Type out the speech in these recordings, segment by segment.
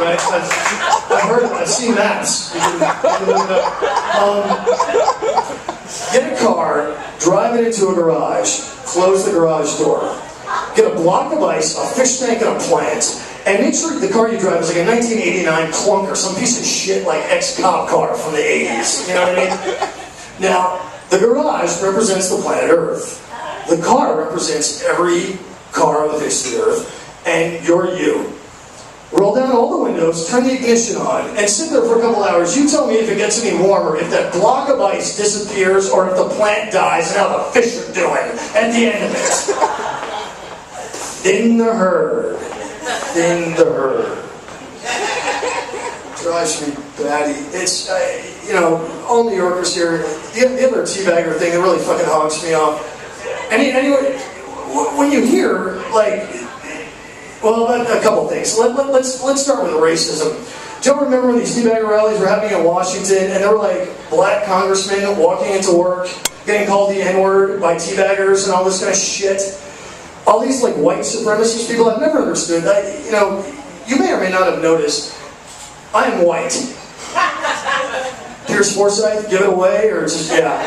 right? I've heard, I've seen maps. You can look it up. Get a car, drive it into a garage, close the garage door. Get a block of ice, a fish tank, and a plant. And make sure the car you drive is like a 1989 clunker, some piece of shit like ex-cop car from the 80s. You know what I mean? Now, the garage represents the planet Earth. The car represents every car on the face of the Earth, and you're you. Roll down all the windows, turn the ignition on, and sit there for a couple hours. You tell me if it gets any warmer, if that block of ice disappears, or if the plant dies, and how the fish are doing at the end of it. Thin the herd. Thin the herd. Drives me batty. It's, you know, all New Yorkers here, the other teabagger thing that really fucking hogs me off. Anyway, when you hear, like, well, a couple things. Let's start with racism. Do you remember when these teabagger rallies were happening in Washington, and there were like black congressmen walking into work, getting called the N-word by teabaggers and all this kind of shit? All these like white supremacist people, I've never understood. You know, you may or may not have noticed, I am white. Pierceforsythe, give it away, or just, yeah.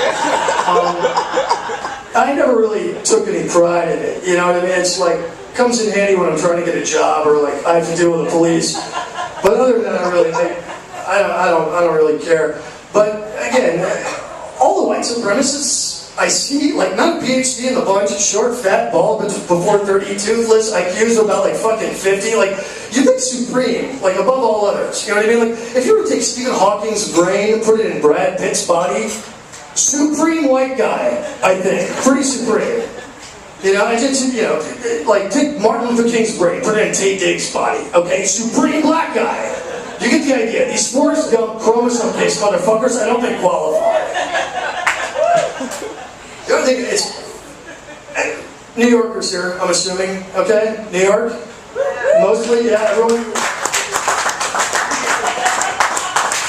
I never really took any pride in it, you know what I mean? It's like, comes in handy when I'm trying to get a job, or like I have to deal with the police. But other than that, I don't really care. But again, all the white supremacists I see, like, not a PhD in the bunch, short, fat, bald, but before 30, toothless, IQs about like fucking 50, like, you think supreme, like above all others, you know what I mean? Like, if you were to take Stephen Hawking's brain and put it in Brad Pitt's body, supreme white guy, I think, pretty supreme. You know, I just, you know, like, take Martin Luther King's brain, put it in Tate Diggs' body, okay? Supreme black guy. You get the idea. These Forrest Gump chromosome-based motherfuckers, I don't think qualify. The other thing is, New Yorkers here, I'm assuming, okay? New York? Mostly, yeah, everyone?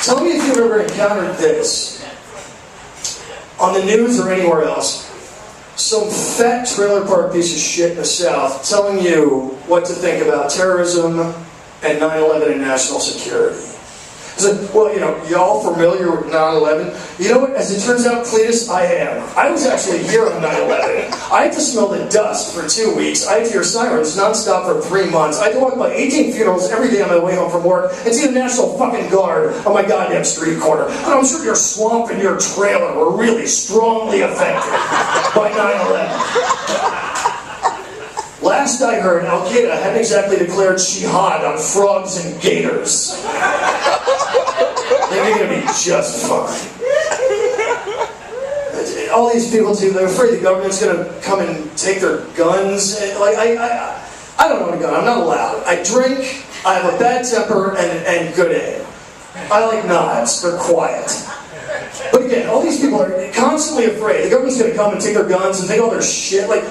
Tell me if you've ever encountered this. On the news or anywhere else. Some fat trailer park piece of shit in the South telling you what to think about terrorism and 9/11 and national security. It's like, well, you know, y'all familiar with 9/11? You know what, as it turns out, Cletus, I am. I was actually here on 9/11. I had to smell the dust for 2 weeks. I had to hear sirens nonstop for 3 months. I had to walk by 18 funerals every day on my way home from work and see the National fucking Guard on my goddamn street corner. And I'm sure your swamp and your trailer were really strongly affected by 9/11. Last I heard, Al-Qaeda hadn't exactly declared jihad on frogs and gators. They're going to be just fine. All these people too, they're afraid the government's going to come and take their guns. Like, I don't own a gun, I'm not allowed. I drink, I have a bad temper, and good aim. I like knives, they're quiet. But again, all these people are constantly afraid the government's going to come and take their guns and take all their shit. Like,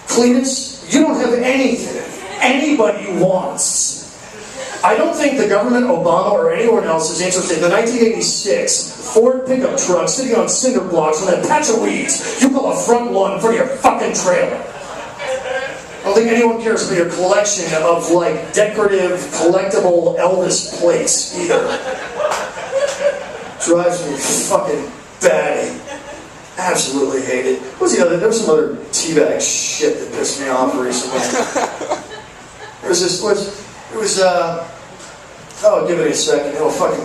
Cletus, you don't have anything anybody wants. I don't think the government, Obama, or anyone else is interested in the 1986 Ford pickup truck sitting on cinder blocks with that patch of weeds you call a front lawn for your fucking trailer. I don't think anyone cares about your collection of, like, decorative, collectible Elvis plates, either. Drives me fucking batty. Absolutely hate it. What was the other? There was some other teabag shit that pissed me off recently. There was this, oh, give me a second, it'll fucking